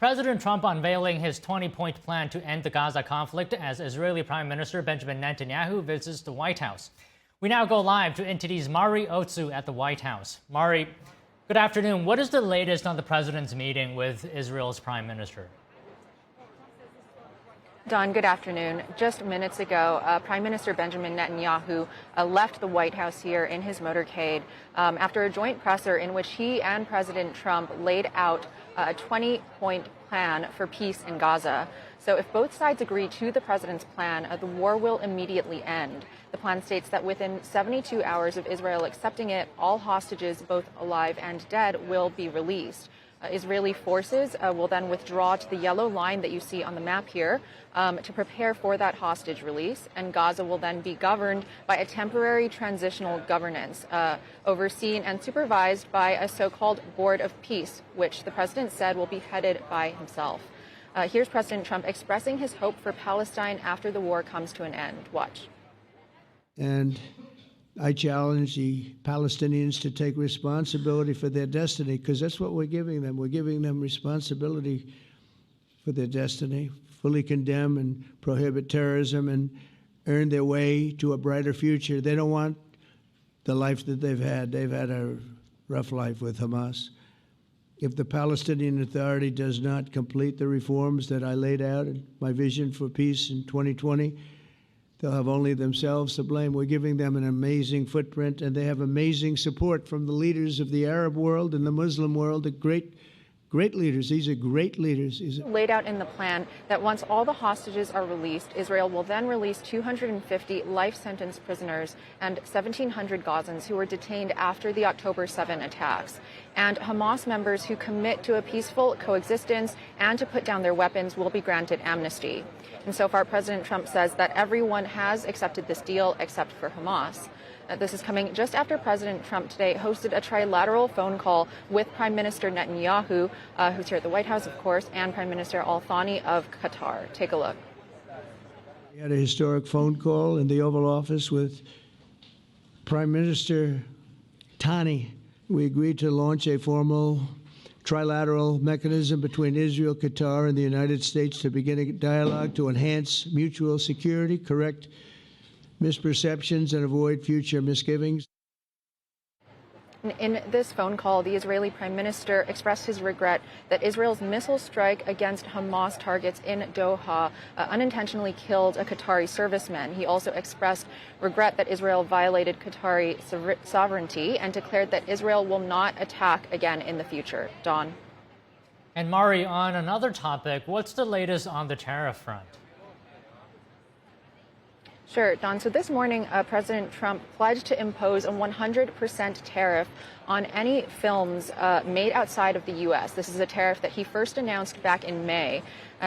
President Trump unveiling his 20-point plan to end the Gaza conflict as Israeli Prime Minister Benjamin Netanyahu visits the White House. We now go live to NTD's Mari Otsu at the White House. Mari, good afternoon. What is the latest on the president's meeting with Israel's Prime Minister? Don, good afternoon. Just minutes ago, Prime Minister Benjamin Netanyahu left the White House here in his motorcade after a joint presser in which he and President Trump laid out a 20-point plan for peace in Gaza. So if both sides agree to the president's plan, the war will immediately end. The plan states that within 72 hours of Israel accepting it, all hostages, both alive and dead, will be released. Israeli forces will then withdraw to the yellow line that you see on the map here to prepare for that hostage release, and Gaza will then be governed by a temporary transitional governance overseen and supervised by a so-called Board of Peace, which the president said will be headed by himself. Here's President Trump expressing his hope for Palestine after the war comes to an end. Watch. And I challenge the Palestinians to take responsibility for their destiny, because that's what we're giving them. We're giving them responsibility for their destiny, fully condemn and prohibit terrorism and earn their way to a brighter future. They don't want the life that they've had. They've had a rough life with Hamas. If the Palestinian Authority does not complete the reforms that I laid out in my vision for peace in 2020, they'll have only themselves to blame. We're giving them an amazing footprint, and they have amazing support from the leaders of the Arab world and the Muslim world, the great leaders. These are great leaders. Laid out in the plan that once all the hostages are released, Israel will then release 250 life sentence prisoners and 1,700 Gazans who were detained after the October 7 attacks. And Hamas members who commit to a peaceful coexistence and to put down their weapons will be granted amnesty. And so far, President Trump says that everyone has accepted this deal except for Hamas. This is coming just after President Trump today hosted a trilateral phone call with Prime Minister Netanyahu, who's here at the White House, of course, and Prime Minister Al Thani of Qatar. Take a look. We had a historic phone call in the Oval Office with Prime Minister Thani. We agreed to launch a formal trilateral mechanism between Israel, Qatar, and the United States to begin a dialogue to enhance mutual security, correct misperceptions, and avoid future misgivings. In this phone call, the Israeli Prime Minister expressed his regret that Israel's missile strike against Hamas targets in Doha unintentionally killed a Qatari serviceman. He also expressed regret that Israel violated Qatari sovereignty and declared that Israel will not attack again in the future. Don. And Mari, on another topic, what's the latest on the tariff front? Sure, Don. So this morning, President Trump pledged to impose a 100% tariff on any films made outside of the U.S. This is a tariff that he first announced back in May.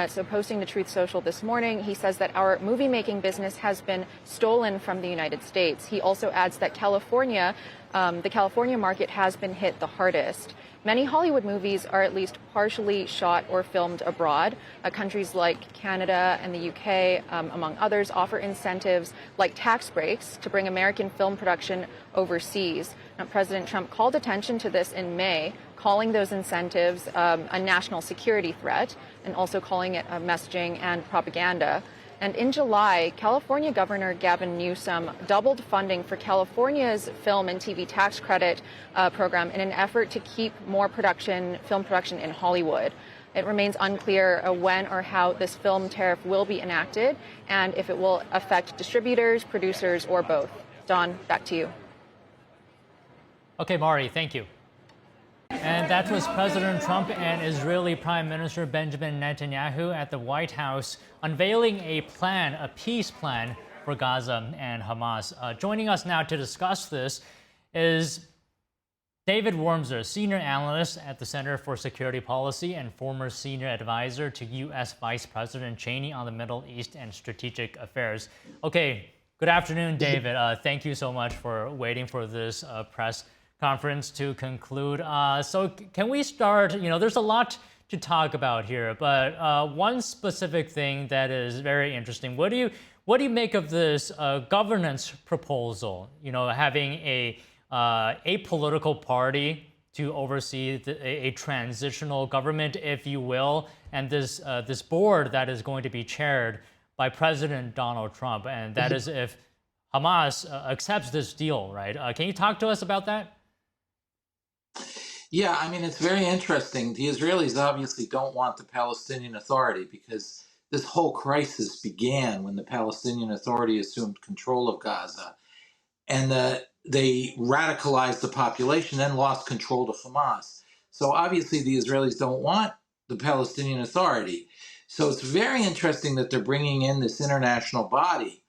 So posting to Truth Social this morning, he says that our movie-making business has been stolen from the United States. He also adds that California, the California market has been hit the hardest. Many Hollywood movies are at least partially shot or filmed abroad. Countries like Canada and the UK, among others, offer incentives like tax breaks to bring American film production overseas. Now, President Trump called attention to this in May, calling those incentives a national security threat and also calling it messaging and propaganda. And in July, California Governor Gavin Newsom doubled funding for California's film and TV tax credit program in an effort to keep more film production in Hollywood. It remains unclear when or how this film tariff will be enacted and if it will affect distributors, producers, or both. Don, back to you. Okay, Mari, thank you. And that was President Trump and Israeli Prime Minister Benjamin Netanyahu at the White House unveiling a plan, a peace plan for Gaza and Hamas. Joining us now to discuss this is David Wormser, senior analyst at the Center for Security Policy and former senior advisor to U.S. Vice President Cheney on the Middle East and Strategic Affairs. Okay, good afternoon, David. Thank you so much for waiting for this press conference to conclude. So can we start, there's a lot to talk about here, but one specific thing that is very interesting, what do you make of this governance proposal, having a apolitical party to oversee a transitional government, if you will, and this board that is going to be chaired by President Donald Trump, and that is if Hamas accepts this deal, right? Can you talk to us about that? Yeah, I mean, it's very interesting. The Israelis obviously don't want the Palestinian Authority because this whole crisis began when the Palestinian Authority assumed control of Gaza, and they radicalized the population, then lost control to Hamas. So obviously, the Israelis don't want the Palestinian Authority. So it's very interesting that they're bringing in this international body.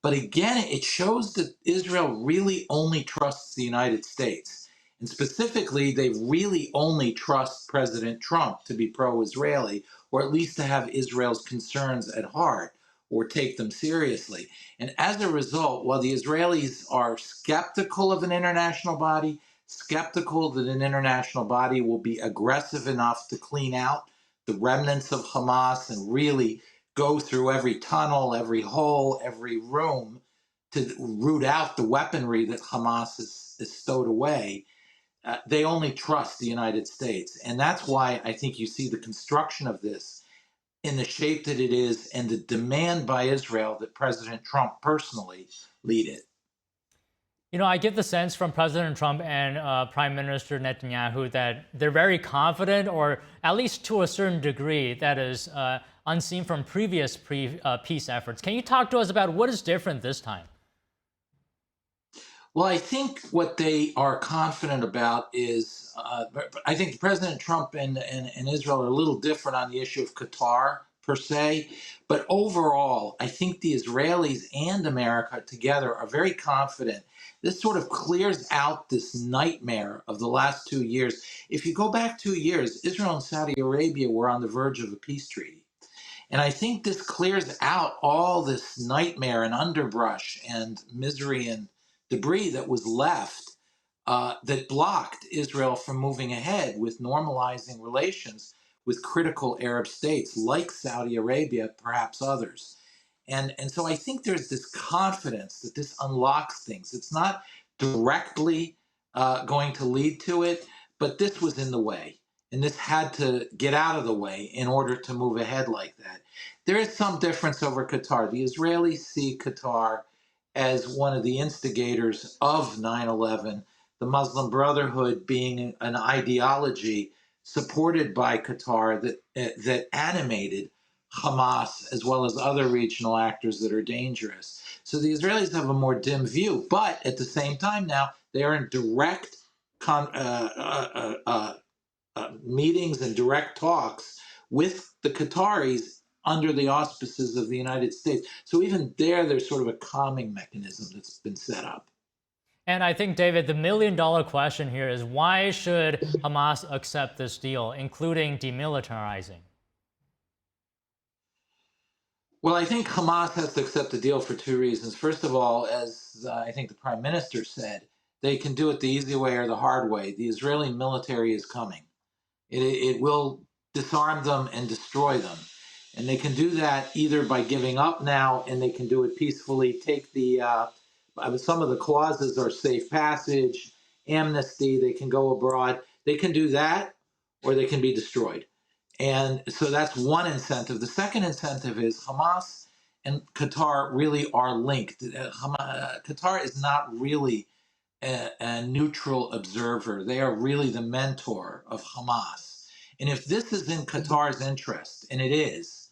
But again, it shows that Israel really only trusts the United States. And specifically, they really only trust President Trump to be pro-Israeli, or at least to have Israel's concerns at heart or take them seriously. And as a result, while the Israelis are skeptical of an international body, skeptical that an international body will be aggressive enough to clean out the remnants of Hamas and really go through every tunnel, every hole, every room to root out the weaponry that Hamas is stowed away, they only trust the United States. And that's why I think you see the construction of this in the shape that it is and the demand by Israel that President Trump personally lead it. You know, I get the sense from President Trump and Prime Minister Netanyahu that they're very confident, or at least to a certain degree, that is unseen from previous peace efforts. Can you talk to us about what is different this time? Well, I think what they are confident about is, I think President Trump and Israel are a little different on the issue of Qatar per se. But overall, I think the Israelis and America together are very confident. This sort of clears out this nightmare of the last 2 years. If you go back 2 years, Israel and Saudi Arabia were on the verge of a peace treaty. And I think this clears out all this nightmare and underbrush and misery and debris that was left that blocked Israel from moving ahead with normalizing relations with critical Arab states like Saudi Arabia, perhaps others. And so I think there's this confidence that this unlocks things. It's not directly going to lead to it, but this was in the way. And this had to get out of the way in order to move ahead like that. There is some difference over Qatar. The Israelis see Qatar as one of the instigators of 9/11, the Muslim Brotherhood being an ideology supported by Qatar that animated Hamas as well as other regional actors that are dangerous. So the Israelis have a more dim view, but at the same time now they are in direct meetings and direct talks with the Qataris under the auspices of the United States. So even there's sort of a calming mechanism that's been set up. And I think, David, the million-dollar question here is why should Hamas accept this deal, including demilitarizing? Well, I think Hamas has to accept the deal for two reasons. First of all, as I think the prime minister said, they can do it the easy way or the hard way. The Israeli military is coming. It will disarm them and destroy them. And they can do that either by giving up now, and they can do it peacefully. Take some of the clauses are safe passage, amnesty, they can go abroad. They can do that, or they can be destroyed. And so that's one incentive. The second incentive is Hamas and Qatar really are linked. Qatar is not really a neutral observer. They are really the mentor of Hamas. And if this is in Qatar's interest, and it is,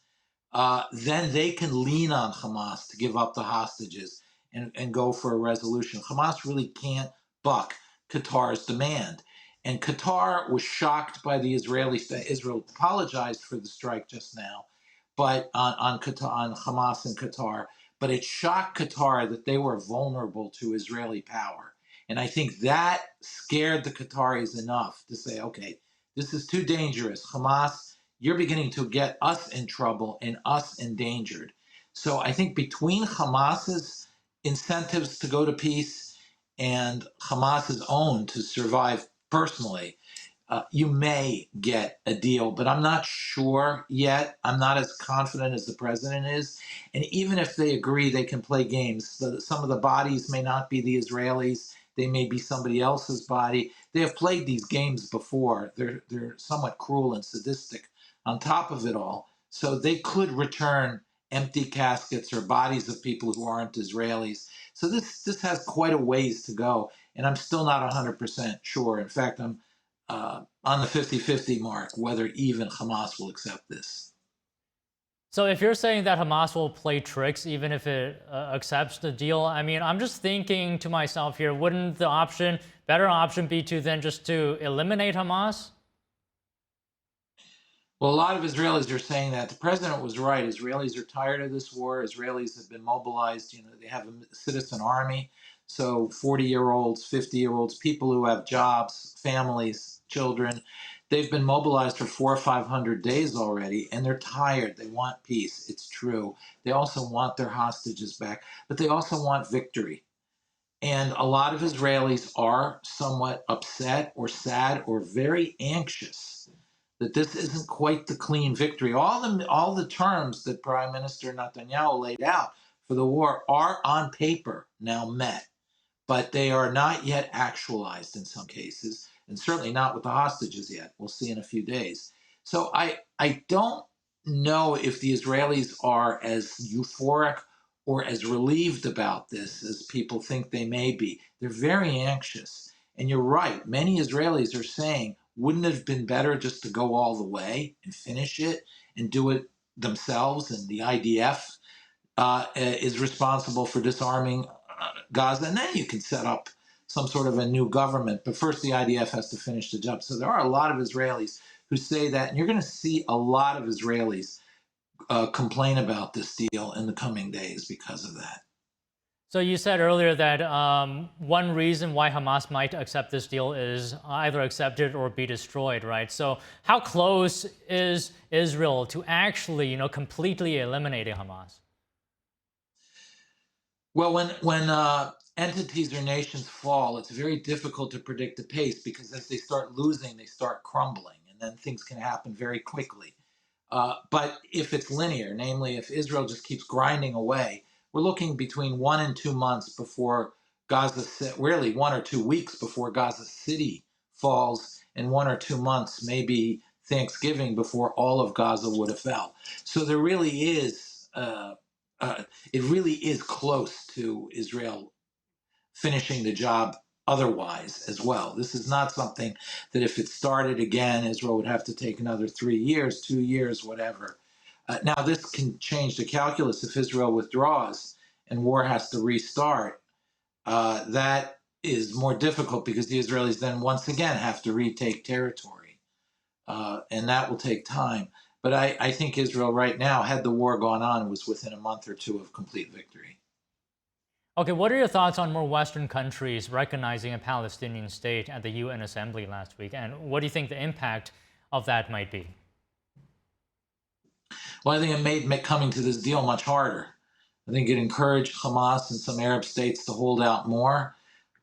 then they can lean on Hamas to give up the hostages and go for a resolution. Hamas really can't buck Qatar's demand. And Qatar was shocked by the Israeli state. Israel apologized for the strike just now, but on Hamas and Qatar. But it shocked Qatar that they were vulnerable to Israeli power. And I think that scared the Qataris enough to say, okay, this is too dangerous. Hamas, you're beginning to get us in trouble and us endangered. So I think between Hamas's incentives to go to peace and Hamas's own to survive personally, you may get a deal, but I'm not sure yet. I'm not as confident as the president is. And even if they agree, they can play games. Some of the bodies may not be the Israelis. They may be somebody else's body. They have played these games before. They're somewhat cruel and sadistic on top of it all. So they could return empty caskets or bodies of people who aren't Israelis. So this has quite a ways to go, and I'm still not 100% sure. In fact, I'm on the 50-50 mark whether even Hamas will accept this. So if you're saying that Hamas will play tricks even if it accepts the deal, I mean, I'm just thinking to myself here, wouldn't the better option be to then just to eliminate Hamas? Well, a lot of Israelis are saying that. The president was right. Israelis are tired of this war. Israelis have been mobilized. They have a citizen army. So 40-year-olds, 50-year-olds, people who have jobs, families, children, they've been mobilized for 400 or 500 days already, and they're tired. They want peace. It's true. They also want their hostages back, but they also want victory. And a lot of Israelis are somewhat upset or sad or very anxious that this isn't quite the clean victory. All the terms that Prime Minister Netanyahu laid out for the war are on paper now met, but they are not yet actualized in some cases, and certainly not with the hostages yet. We'll see in a few days. So I don't know if the Israelis are as euphoric or as relieved about this as people think they may be. They're very anxious. And you're right, many Israelis are saying, wouldn't it have been better just to go all the way and finish it and do it themselves? And the IDF is responsible for disarming Gaza, and then you can set up some sort of a new government. But first, the IDF has to finish the job. So there are a lot of Israelis who say that, and you're going to see a lot of Israelis complain about this deal in the coming days because of that. So you said earlier that one reason why Hamas might accept this deal is either accept it or be destroyed, right? So how close is Israel to actually, completely eliminating Hamas? Well, when entities or nations fall, it's very difficult to predict the pace because as they start losing, they start crumbling, and then things can happen very quickly. But if it's linear, namely if Israel just keeps grinding away, we're looking between 1 and 2 months before really 1 or 2 weeks before Gaza City falls, and 1 or 2 months, maybe Thanksgiving, before all of Gaza would have fell. So there really is, it really is close to Israel finishing the job otherwise as well. This is not something that if it started again, Israel would have to take another 3 years, 2 years, whatever. Now, this can change the calculus if Israel withdraws and war has to restart. That is more difficult because the Israelis then once again have to retake territory, and that will take time. But I think Israel right now, had the war gone on, was within a month or two of complete victory. Okay, what are your thoughts on more Western countries recognizing a Palestinian state at the UN Assembly last week? And what do you think the impact of that might be? Well, I think it made coming to this deal much harder. I think it encouraged Hamas and some Arab states to hold out more.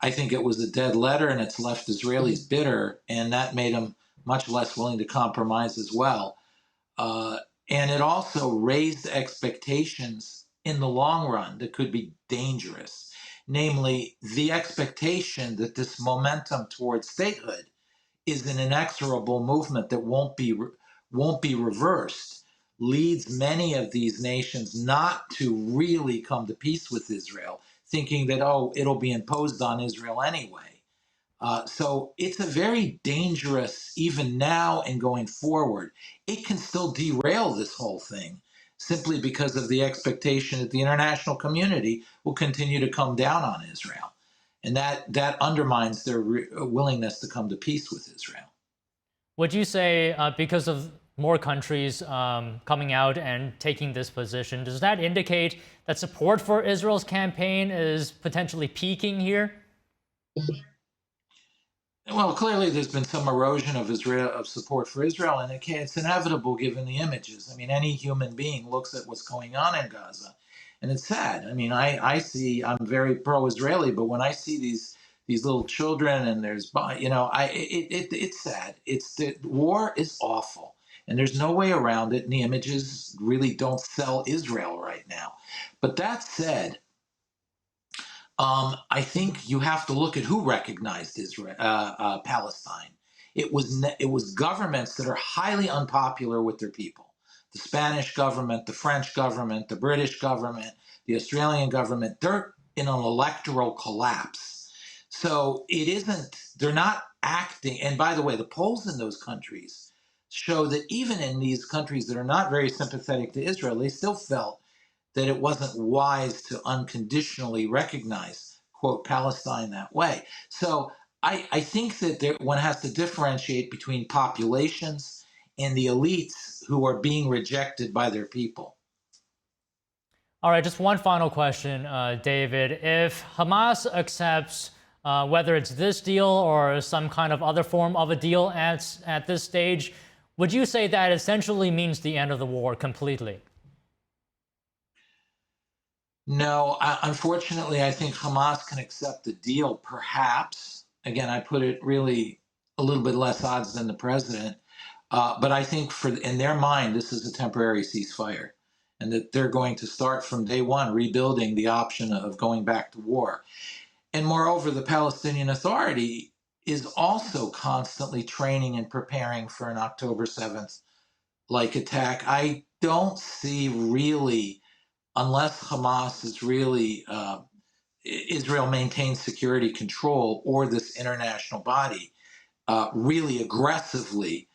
I think it was a dead letter, and it's left Israelis bitter, and that made them much less willing to compromise as well. And it also raised expectations in the long run that could be dangerous. Namely, the expectation that this momentum towards statehood is an inexorable movement that won't be reversed, leads many of these nations not to really come to peace with Israel, thinking that, oh, it'll be imposed on Israel anyway. So it's a very dangerous, even now and going forward. It can still derail this whole thing simply because of the expectation that the international community will continue to come down on Israel. And that undermines their willingness to come to peace with Israel. Would you say because of more countries coming out and taking this position, does that indicate that support for Israel's campaign is potentially peaking here? Well, clearly there's been some erosion of support for Israel, and it's inevitable given the images. I mean, any human being looks at what's going on in Gaza, and it's sad. I mean, I'm very pro-Israeli, but when I see these little children and it's sad. The war is awful, and there's no way around it. And the images really don't sell Israel right now. But that said, I think you have to look at who recognized Palestine. It was governments that are highly unpopular with their people. The Spanish government, the French government, the British government, the Australian government. They're in an electoral collapse. So it isn't. They're not acting. And by the way, the polls in those countries show that even in these countries that are not very sympathetic to Israel, they still felt that it wasn't wise to unconditionally recognize, quote, Palestine that way. So I think that one has to differentiate between populations and the elites who are being rejected by their people. All right, just one final question, David. If Hamas accepts whether it's this deal or some kind of other form of a deal at this stage, would you say that essentially means the end of the war completely? No, unfortunately, I think Hamas can accept the deal, perhaps. Again, I put it really a little bit less odds than the president. But I think in their mind, this is a temporary ceasefire, and that they're going to start from day one rebuilding the option of going back to war. And moreover, the Palestinian Authority is also constantly training and preparing for an October 7th like attack. I don't see really, unless Hamas is really Israel maintains security control, or this international body really aggressively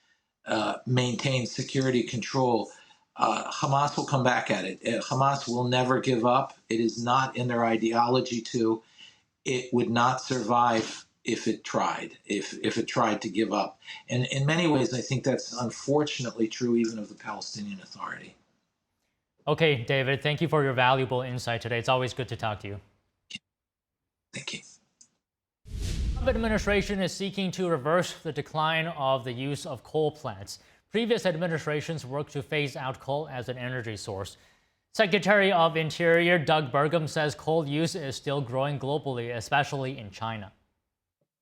maintain security control, Hamas will come back at it. Hamas will never give up. It is not in their ideology to. It would not survive if it tried, if it tried to give up. And in many ways, I think that's unfortunately true even of the Palestinian Authority. Okay, David, thank you for your valuable insight today. It's always good to talk to you. Thank you. The Trump administration is seeking to reverse the decline of the use of coal plants. Previous administrations worked to phase out coal as an energy source. Secretary of Interior Doug Burgum says coal use is still growing globally, especially in China.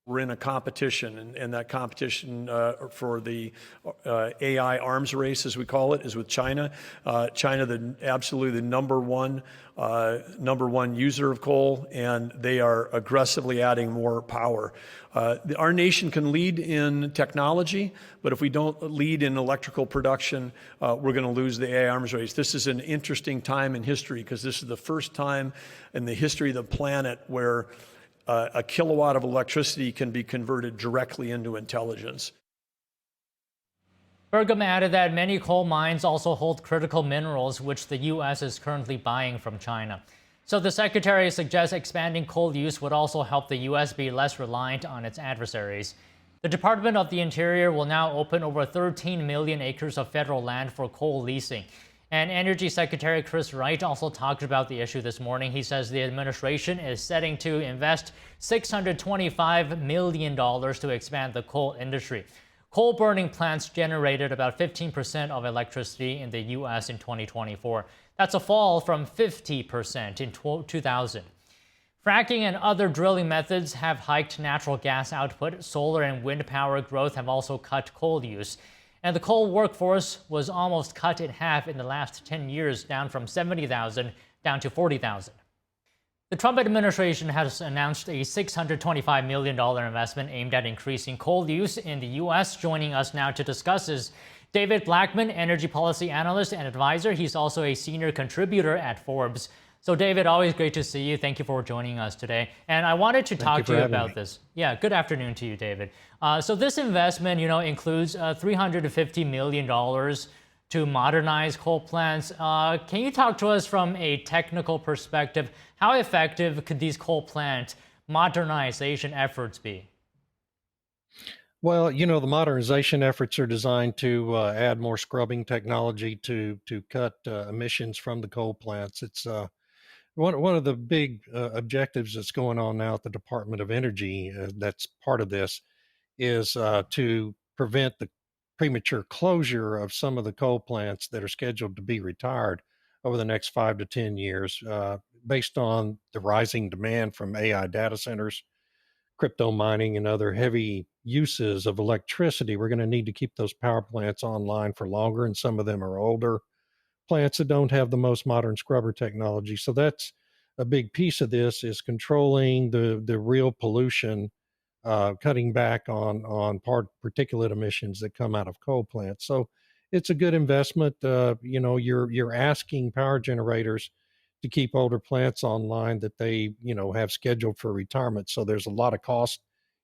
We're in a competition, and that competition for the AI arms race, as we call it, is with China. China, absolutely the number one user of coal, and they are aggressively adding more power. Our nation can lead in technology, but if we don't lead in electrical production, we're going to lose the AI arms race. This is an interesting time in history because this is the first time in the history of the planet where a kilowatt of electricity can be converted directly into intelligence. Burgum added that many coal mines also hold critical minerals, which the U.S. is currently buying from China. So the secretary suggests expanding coal use would also help the U.S. be less reliant on its adversaries. The Department of the Interior will now open over 13 million acres of federal land for coal leasing. And Energy Secretary Chris Wright also talked about the issue this morning. He says the administration is setting to invest $625 million to expand the coal industry. Coal burning plants generated about 15% of electricity in the U.S. in 2024. That's a fall from 50% in 2000. Fracking and other drilling methods have hiked natural gas output. Solar and wind power growth have also cut coal use. And the coal workforce was almost cut in half in the last 10 years, down from 70,000 down to 40,000. The Trump administration has announced a $625 million investment aimed at increasing coal use in the U.S. Joining us now to discuss is David Blackman, energy policy analyst and advisor. He's also a senior contributor at Forbes. So, David, always great to see you. Thank you for joining us today. And I wanted to talk to you about this. Yeah, good afternoon to you, David. So this investment, includes $350 million to modernize coal plants. Can you talk to us from a technical perspective? How effective could these coal plant modernization efforts be? Well, the modernization efforts are designed to add more scrubbing technology to cut emissions from the coal plants. It's one of the big objectives that's going on now at the Department of Energy that's part of this is to prevent the premature closure of some of the coal plants that are scheduled to be retired over the next 5 to 10 years based on the rising demand from AI data centers, crypto mining, and other heavy uses of electricity. We're going to need to keep those power plants online for longer, and some of them are older plants that don't have the most modern scrubber technology. So that's a big piece of this is controlling the real pollution, cutting back on particulate emissions that come out of coal plants. So it's a good investment. You're asking power generators to keep older plants online that they have scheduled for retirement. So there's a lot of cost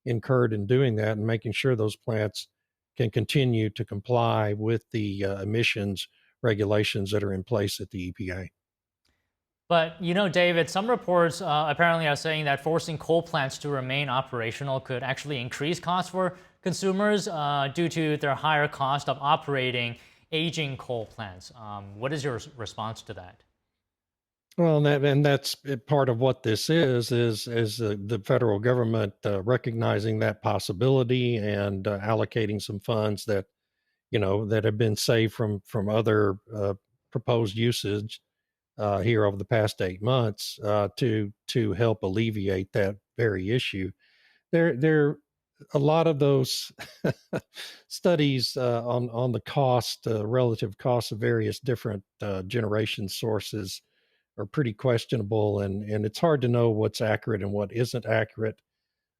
incurred in doing that and making sure those plants can continue to comply with the emissions regulations that are in place at the EPA. But David, some reports apparently are saying that forcing coal plants to remain operational could actually increase costs for consumers due to their higher cost of operating aging coal plants. What is your response to that? Well, that's part of what this is the federal government recognizing that possibility and allocating some funds that that have been saved from other proposed usage here over the past 8 months to help alleviate that very issue. There a lot of those studies on the cost, relative cost of various different generation sources are pretty questionable, and it's hard to know what's accurate and what isn't accurate.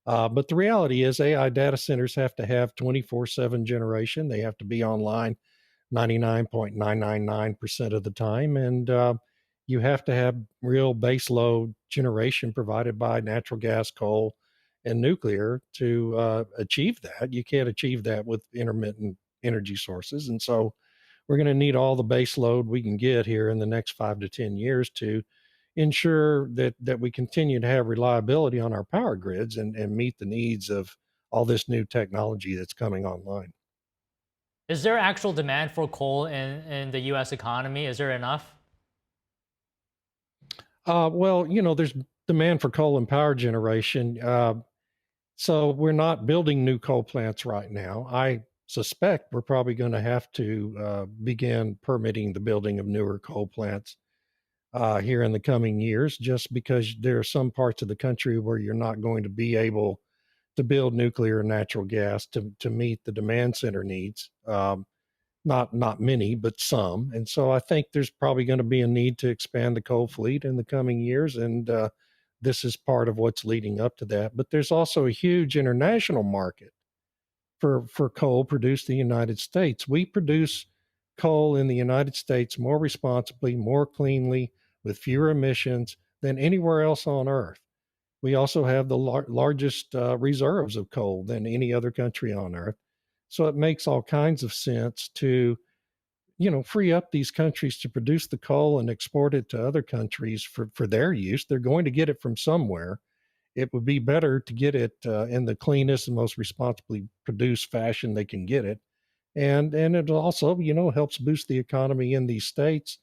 But the reality is, AI data centers have to have 24/7 generation. They have to be online 99.999% of the time. And you have to have real base load generation provided by natural gas, coal, and nuclear to achieve that. You can't achieve that with intermittent energy sources. And so we're going to need all the base load we can get here in the next 5 to 10 years to ensure that we continue to have reliability on our power grids and meet the needs of all this new technology that's coming online. Is there actual demand for coal in the U.S. economy? Is there enough? Well, there's demand for coal and power generation. So we're not building new coal plants right now. I suspect we're probably going to have to begin permitting the building of newer coal plants here in the coming years, just because there are some parts of the country where you're not going to be able to build nuclear and natural gas to meet the demand center needs. Not many, but some. And so I think there's probably going to be a need to expand the coal fleet in the coming years. And this is part of what's leading up to that. But there's also a huge international market for coal produced in the United States. We produce coal in the United States more responsibly, more cleanly, with fewer emissions than anywhere else on Earth. We also have the largest reserves of coal than any other country on Earth. So it makes all kinds of sense to, free up these countries to produce the coal and export it to other countries for their use. They're going to get it from somewhere. It would be better to get it in the cleanest and most responsibly produced fashion they can get it. And it also, helps boost the economy in these states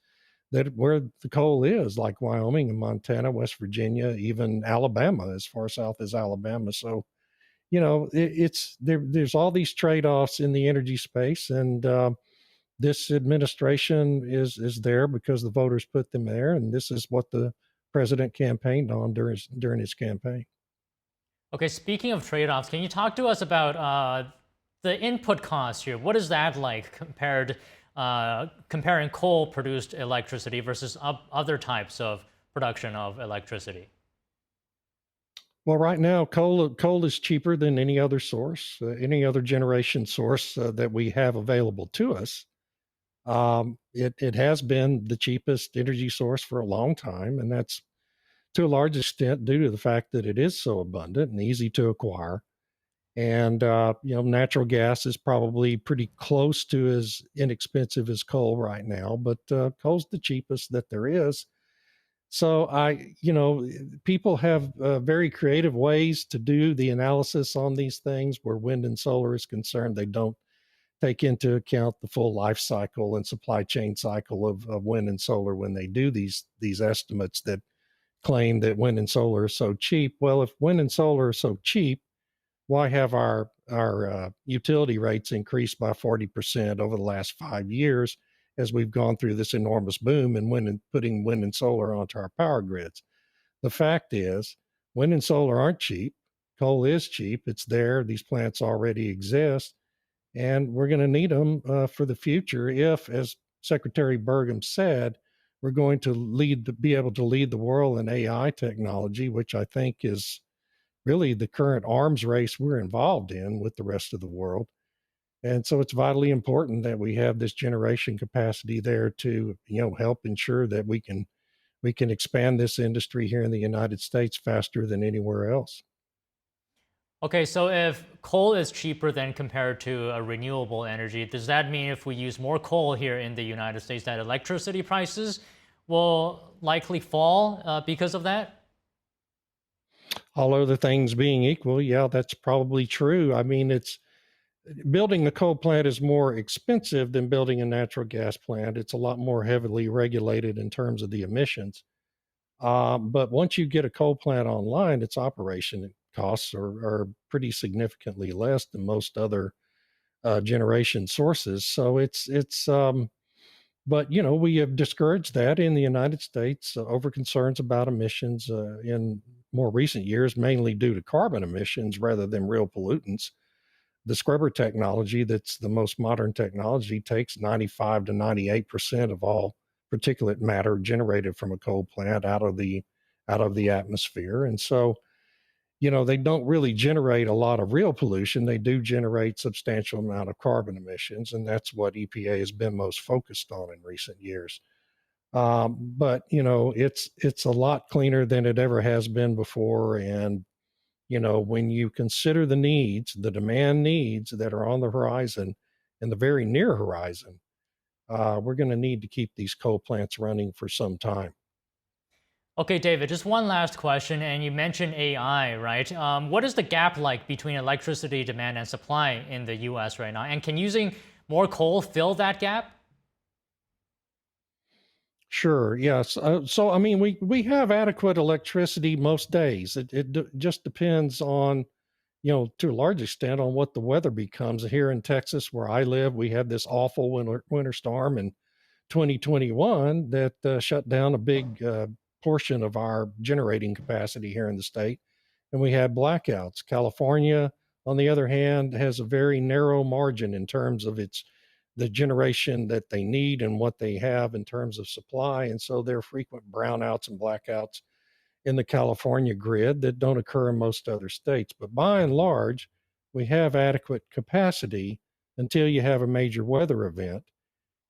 that where the coal is, like Wyoming and Montana, West Virginia, even Alabama, as far south as Alabama. So, it's there. There's all these trade-offs in the energy space, and this administration is there because the voters put them there, and this is what the president campaigned on during his campaign. Okay, speaking of trade-offs, can you talk to us about the input cost here? What is that like comparing coal-produced electricity versus other types of production of electricity? Well, right now, coal is cheaper than any other source, any other generation source that we have available to us. It has been the cheapest energy source for a long time, and that's to a large extent due to the fact that it is so abundant and easy to acquire. And natural gas is probably pretty close to as inexpensive as coal right now, but coal's the cheapest that there is. So people have very creative ways to do the analysis on these things. Where wind and solar is concerned, they don't take into account the full life cycle and supply chain cycle of wind and solar when they do these estimates that claim that wind and solar are so cheap. Well, if wind and solar are so cheap, why have our utility rates increased by 40% over the last 5 years as we've gone through this enormous boom in putting wind and solar onto our power grids? The fact is, wind and solar aren't cheap. Coal is cheap. It's there. These plants already exist, and we're going to need them for the future if, as Secretary Burgum said, we're going to be able to lead the world in AI technology, which I think is really the current arms race we're involved in with the rest of the world. And so it's vitally important that we have this generation capacity there to, help ensure that we can expand this industry here in the United States faster than anywhere else. Okay, so if coal is cheaper than compared to a renewable energy, does that mean if we use more coal here in the United States, that electricity prices will likely fall because of that? All other things being equal, yeah, that's probably true. I mean, it's building a coal plant is more expensive than building a natural gas plant. It's a lot more heavily regulated in terms of the emissions. But once you get a coal plant online, its operation costs are pretty significantly less than most other generation sources. So but we have discouraged that in the United States over concerns about emissions in more recent years, mainly due to carbon emissions rather than real pollutants. The scrubber technology, that's the most modern technology, takes 95 to 98% of all particulate matter generated from a coal plant out of the atmosphere. And so, they don't really generate a lot of real pollution. They do generate substantial amount of carbon emissions, and that's what EPA has been most focused on in recent years. But it's a lot cleaner than it ever has been before. And when you consider the demand needs that are on the horizon, and the very near horizon, we're going to need to keep these coal plants running for some time. Okay, David, just one last question, and you mentioned AI, right? What is the gap like between electricity demand and supply in the US right now? And can using more coal fill that gap? Sure. Yes. So, I mean, we have adequate electricity most days. It just depends on, to a large extent, on what the weather becomes. Here in Texas, where I live, we had this awful winter storm in 2021 that shut down a big portion of our generating capacity here in the state, and we had blackouts. California, on the other hand, has a very narrow margin in terms of the generation that they need and what they have in terms of supply. And so there are frequent brownouts and blackouts in the California grid that don't occur in most other states. But by and large, we have adequate capacity until you have a major weather event.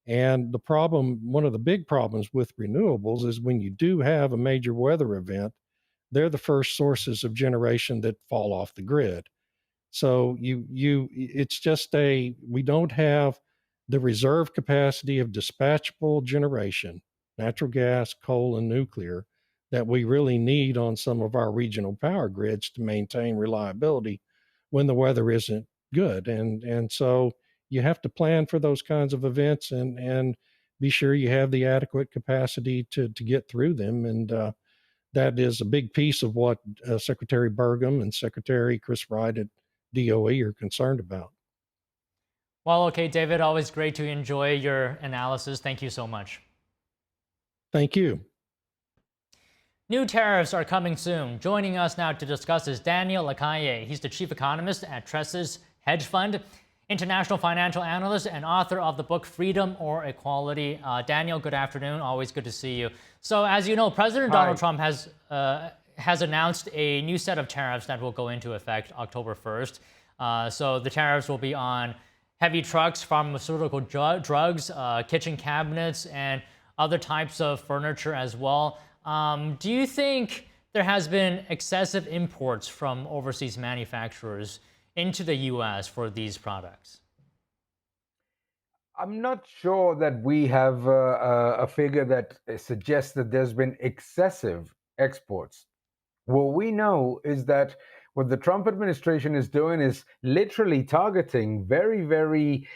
And one of the big problems with renewables is when you do have a major weather event, they're the first sources of generation that fall off the grid. So it's just we don't have the reserve capacity of dispatchable generation, natural gas, coal, and nuclear, that we really need on some of our regional power grids to maintain reliability when the weather isn't good. And so you have to plan for those kinds of events and be sure you have the adequate capacity to get through them. And that is a big piece of what Secretary Burgum and Secretary Chris Wright at DOE are concerned about. Well, okay, David, always great to enjoy your analysis. Thank you so much. Thank you. New tariffs are coming soon. Joining us now to discuss is Daniel Lacalle. He's the chief economist at Tressis Hedge Fund, international financial analyst, and author of the book Freedom or Equality. Daniel, good afternoon. Always good to see you. So, as you know, President Donald Trump has announced a new set of tariffs that will go into effect October 1st. So the tariffs will be on heavy trucks, pharmaceutical drugs, kitchen cabinets, and other types of furniture as well. Do you think there has been excessive imports from overseas manufacturers into the U.S. for these products? I'm not sure that we have a figure that suggests that there's been excessive exports. What we know is that what the Trump administration is doing is literally targeting very, very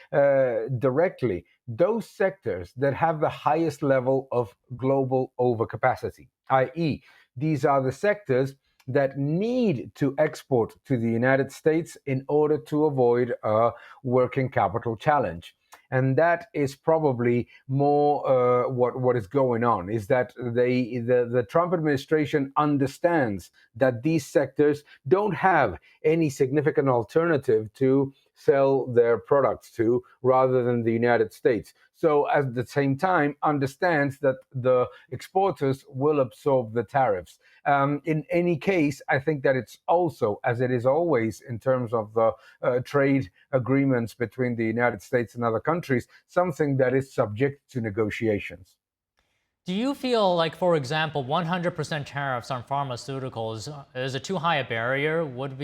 directly those sectors that have the highest level of global overcapacity, i.e., these are the sectors that need to export to the United States in order to avoid a working capital challenge. And that is probably more what is going on, is that the Trump administration understands that these sectors don't have any significant alternative to sell their products to rather than the United States. So at the same time, understands that the exporters will absorb the tariffs. In any case, I think that it's also, as it is always in terms of the trade agreements between the United States and other countries, something that is subject to negotiations. Do you feel like, for example, 100% tariffs on pharmaceuticals is it too high a barrier? What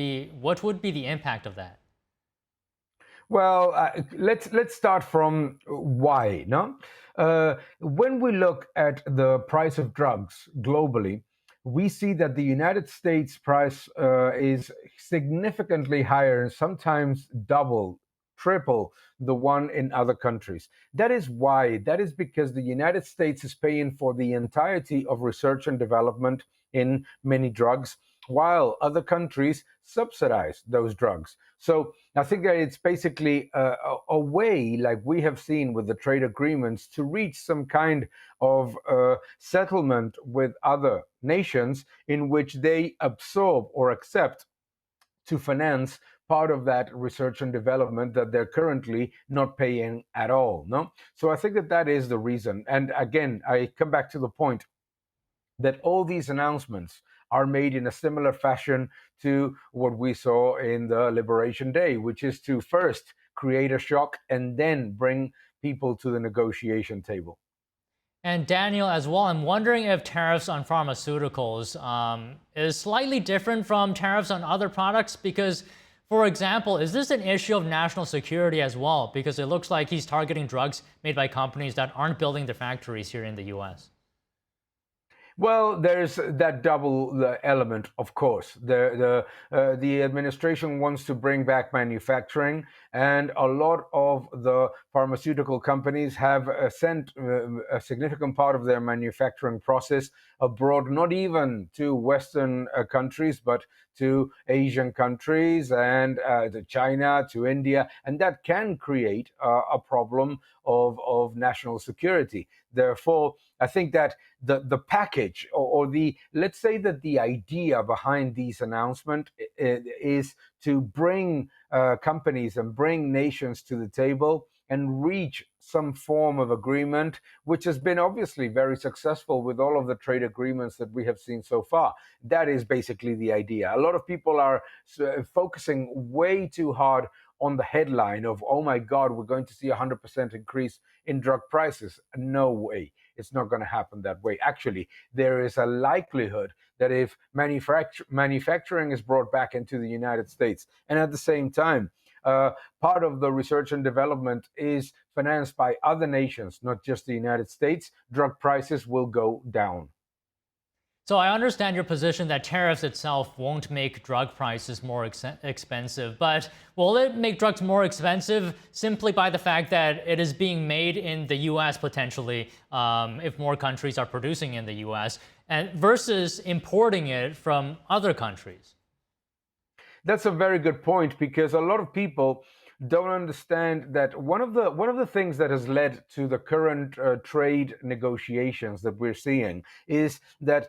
would be the impact of that? Well, let's start from why. No, when we look at the price of drugs globally, we see that the United States price is significantly higher, and sometimes double, triple the one in other countries. That is why. That is because the United States is paying for the entirety of research and development in many drugs, while other countries subsidize those drugs. So I think that it's basically a way, like we have seen with the trade agreements, to reach some kind of settlement with other nations in which they absorb or accept to finance part of that research and development that they're currently not paying at all. No, so I think that that is the reason. And again, I come back to the point that all these announcements are made in a similar fashion to what we saw in the Liberation Day, which is to first create a shock and then bring people to the negotiation table. And Daniel, as well, I'm wondering if tariffs on pharmaceuticals is slightly different from tariffs on other products because, for example, is this an issue of national security as well? Because it looks like he's targeting drugs made by companies that aren't building their factories here in the US. Well, there's that double element, of course. The administration wants to bring back manufacturing, and a lot of the pharmaceutical companies have sent a significant part of their manufacturing process abroad, not even to Western countries, but to Asian countries and to China, to India, and that can create a problem of national security. Therefore, I think that the package or the, let's say that the idea behind these announcements is to bring companies and bring nations to the table and reach some form of agreement, which has been obviously very successful with all of the trade agreements that we have seen so far. That is basically the idea. A lot of people are focusing way too hard on the headline of, oh my God, we're going to see 100% increase in drug prices. No way. It's not going to happen that way. Actually, there is a likelihood that if manufacturing is brought back into the United States, and at the same time, part of the research and development is financed by other nations, not just the United States, drug prices will go down. So I understand your position that tariffs itself won't make drug prices more expensive, but will it make drugs more expensive simply by the fact that it is being made in the US potentially, if more countries are producing in the US, and versus importing it from other countries? That's a very good point, because a lot of people don't understand that one of the things that has led to the current trade negotiations that we're seeing is that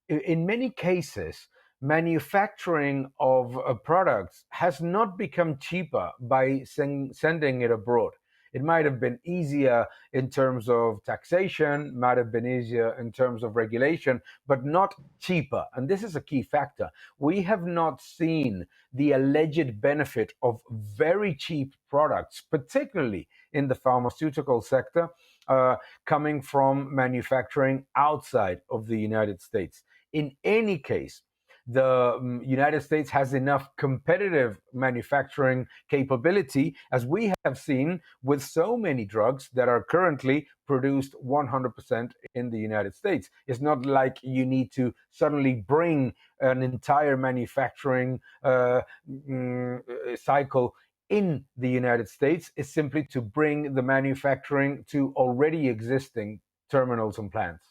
in many cases, manufacturing of products has not become cheaper by sending it abroad. It might have been easier in terms of taxation, might have been easier in terms of regulation, but not cheaper. And this is a key factor. We have not seen the alleged benefit of very cheap products, particularly in the pharmaceutical sector, coming from manufacturing outside of the United States. In any case, the United States has enough competitive manufacturing capability, as we have seen with so many drugs that are currently produced 100% in the United States. It's not like you need to suddenly bring an entire manufacturing cycle in the United States. It's simply to bring the manufacturing to already existing terminals and plants.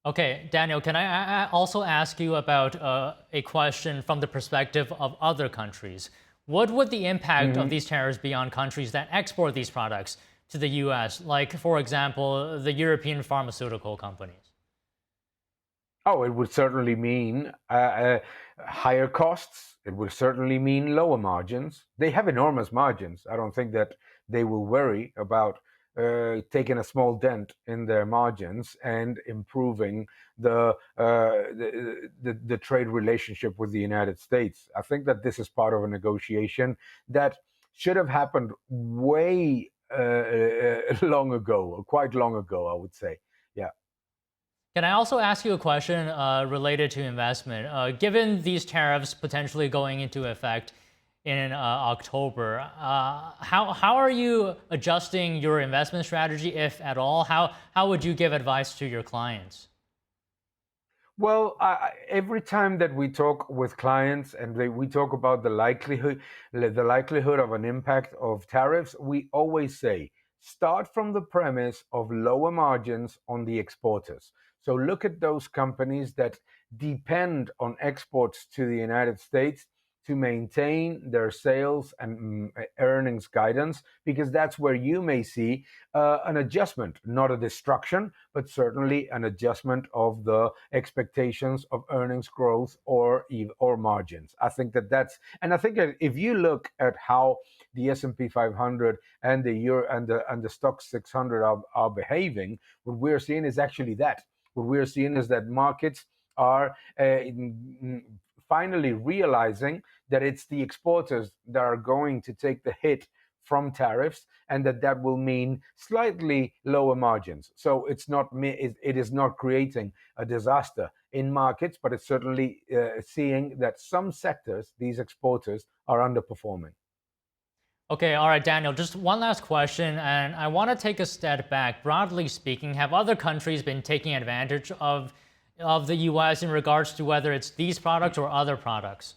Okay, Daniel, can I also ask you about a question from the perspective of other countries? What would the impact of these tariffs be on countries that export these products to the US, like, for example, the European pharmaceutical companies? Oh, it would certainly mean higher costs. It would certainly mean lower margins. They have enormous margins. I don't think that they will worry about taking a small dent in their margins and improving the trade relationship with the United States. I think that this is part of a negotiation that should have happened way long ago, or quite long ago, I would say. Yeah. Can I also ask you a question related to investment? Given these tariffs potentially going into effect in October, how are you adjusting your investment strategy, if at all? How would you give advice to your clients? Well, every time that we talk with clients and we talk about the likelihood of an impact of tariffs, we always say start from the premise of lower margins on the exporters. So look at those companies that depend on exports to the United States to maintain their sales and earnings guidance, because that's where you may see an adjustment, not a destruction, but certainly an adjustment of the expectations of earnings growth or margins. I think and I think that if you look at how the S&P 500 and the Euro and the stock 600 are behaving, what we're seeing is actually that. What we're seeing is that markets are finally realizing that it's the exporters that are going to take the hit from tariffs, and that will mean slightly lower margins. So it is not creating a disaster in markets, but it's certainly seeing that some sectors, these exporters, are underperforming. Okay, all right, Daniel, just one last question, and I want to take a step back. Broadly speaking, have other countries been taking advantage of the US in regards to whether it's these products or other products?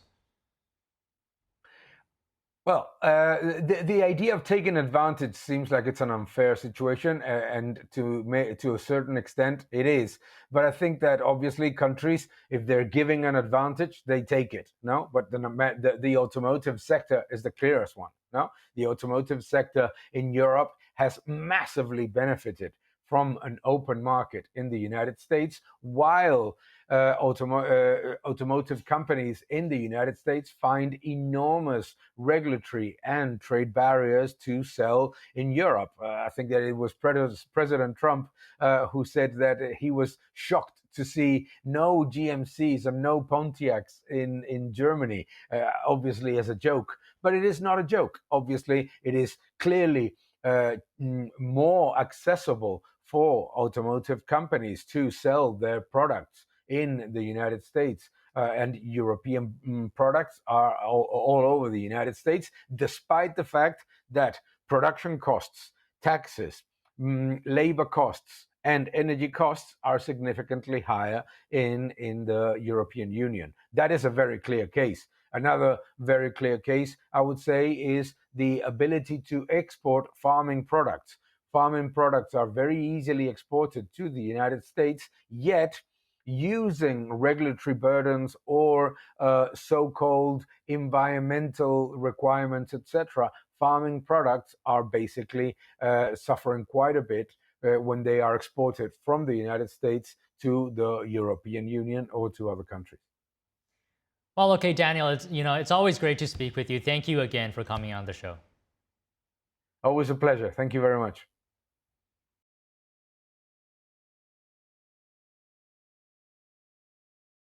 Well, the idea of taking advantage seems like it's an unfair situation, and to a certain extent, it is. But I think that obviously countries, if they're giving an advantage, they take it. No, but the automotive sector is the clearest one. No, the automotive sector in Europe has massively benefited from an open market in the United States, while automotive companies in the United States find enormous regulatory and trade barriers to sell in Europe. I think that it was President Trump who said that he was shocked to see no GMCs and no Pontiacs in Germany, obviously as a joke. But it is not a joke. Obviously, it is clearly more accessible for automotive companies to sell their products in the United States. And European products are all over the United States, despite the fact that production costs, taxes, labor costs, and energy costs are significantly higher in the European Union. That is a very clear case. Another very clear case, I would say, is the ability to export farming products. Farming products are very easily exported to the United States, yet using regulatory burdens or so-called environmental requirements, etc., farming products are basically suffering quite a bit when they are exported from the United States to the European Union or to other countries. Well, okay, Daniel, it's always great to speak with you. Thank you again for coming on the show. Always a pleasure. Thank you very much.